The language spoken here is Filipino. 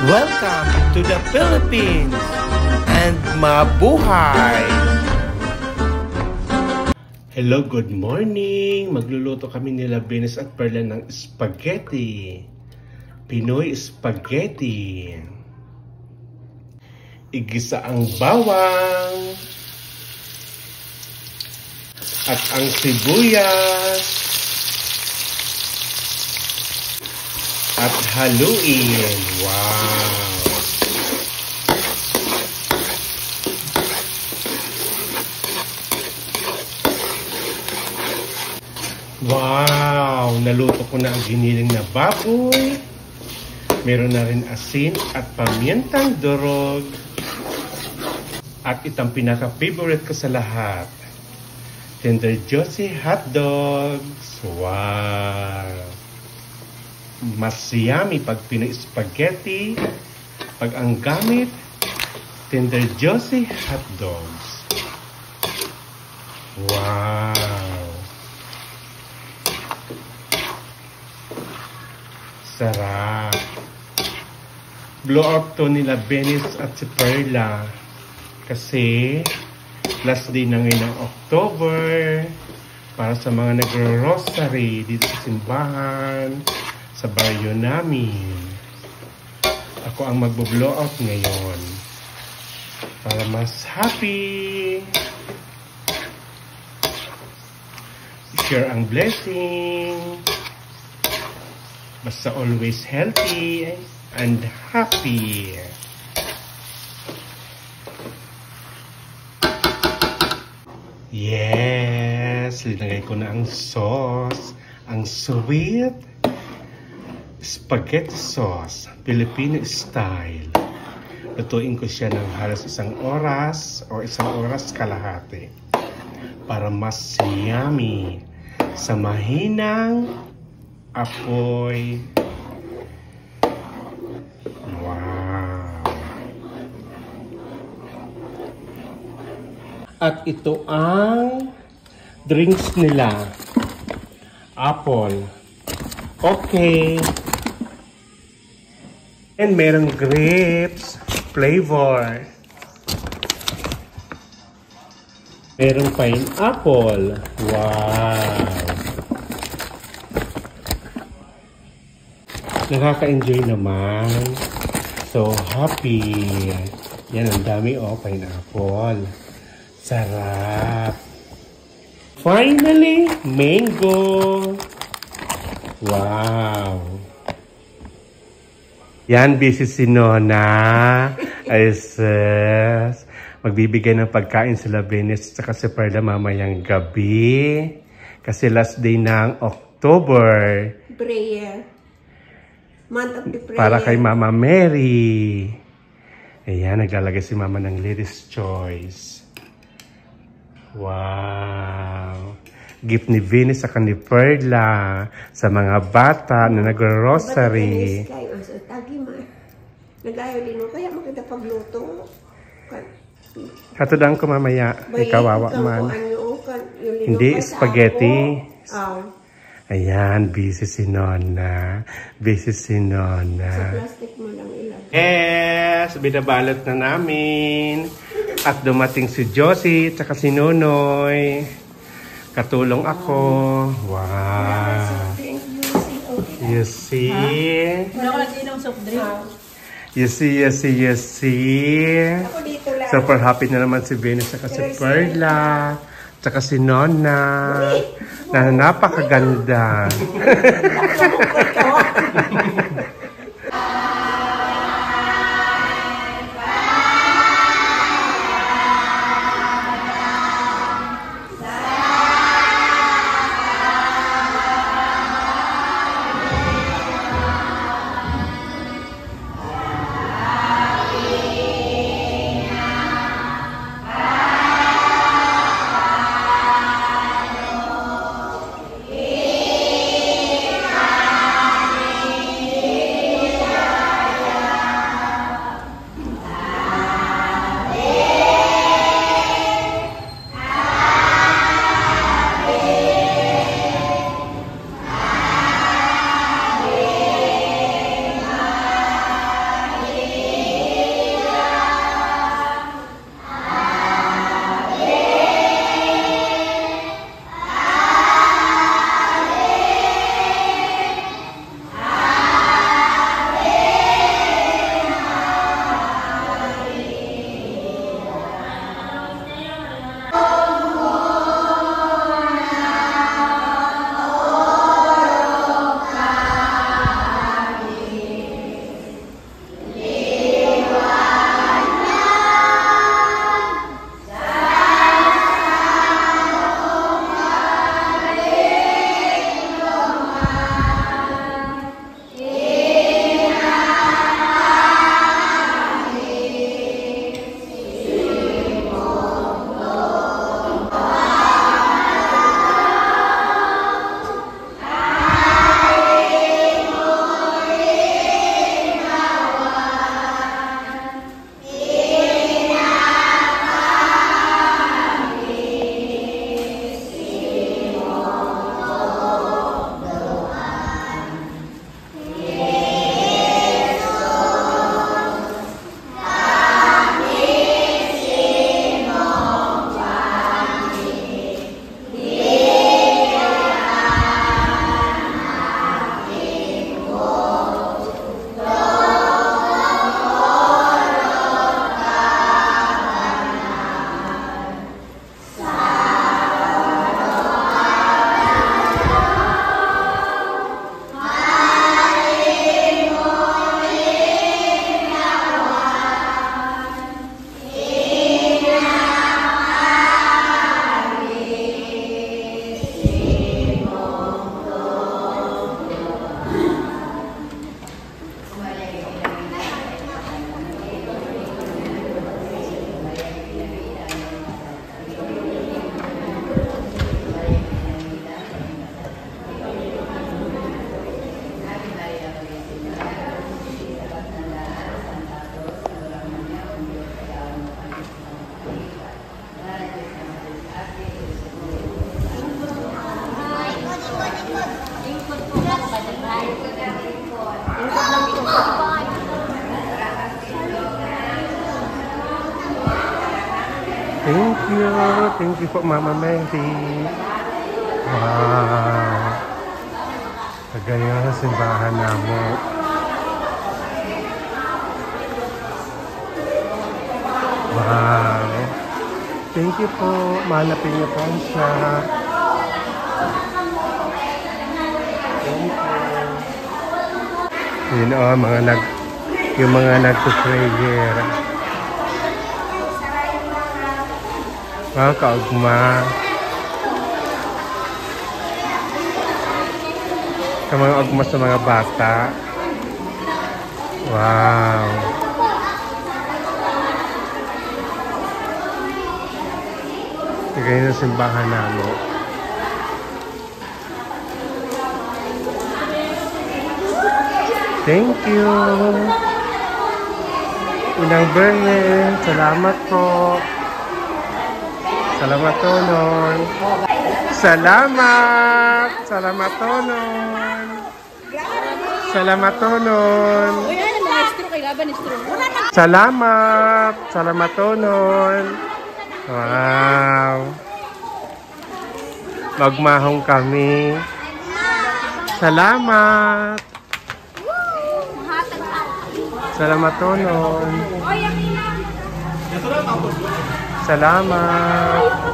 Welcome to the Philippines and mabuhay! Hello, good morning! Magluluto kami nila Venus at Perla ng spaghetti. Pinoy spaghetti. Igisa ang bawang at ang sibuyas at haluin. Wow! Wow! Naluto ko na ang giniling na baboy. Meron na rin asin at pamintang durog. At itong pinaka-favorite ko sa lahat, tender juicy hot dogs. Wow! Mas yummy pag Pinoy spaghetti. Pag ang gamit, tender juicy hot dogs. Wow! Sarap! Blow out to nila Venus at si Perla. Kasi last day na ngayon ng October para sa mga nagro-rosary dito sa simbahan sa baryo namin. Ako ang magbo-blow out ngayon para mas happy. Share ang blessing. Basta always healthy and happy. Yes! Linagay ko na ang sauce. Ang sweet spaghetti sauce. Filipino style. Lutuin ko siya ng halos 1 oras o 1 oras kalahati. Para mas yummy. Sa mahinang apoy. At ito ang drinks nila. Apple. Okay. And merong grapes flavor. Merong pineapple. Wow. Nakaka-enjoy naman. So happy. Yan, ang dami pineapple. Sarap! Finally, mango! Wow! Yan, busy si Nona. Ay, sis. Magbibigay ng pagkain sila Venus at si Perla mamayang gabi. Kasi last day ng October. Prayer. Month of the prayer. Para kay Mama Mary. Ayan, naglalagay si Mama ng Lady's Choice. Wow! Gift ni Venus sa ni Perla sa mga bata na nag-rosary. Nag-ayaw din mo, kaya makita pagluto. Katudang ko mamaya, ikawawa man. Hindi, spaghetti. Ayan, busy si Nona. Busy si Nona. Sa plastic mo lang ilan. Yes! Binabalot na namin. At dumating si Josie at si Nonoy. Katulong ako. Wow. You see? You see, you see, you see. Super happy na naman si Venus at si Perla. At si Nona. Na napakaganda. Thank you. Thank you po, Mama Mary. Wow. Kagayon sa simbahan namo. Wow. Thank you po. Malapit niyo po siya. Thank you. Yun o, yung mga nagpo-prayer. Wow, kaugma. Sa mga ugma sa mga bata. Wow. Ganyan ang simbahan namin. Thank you. Inang Bernie, salamat po. Salamat tonon. Salamat. Salamat tonon. Salamat tonon. Salamat. Salamat tonon. Wow. Magmahong kami. Salamat. Salamat tonon. Salamat.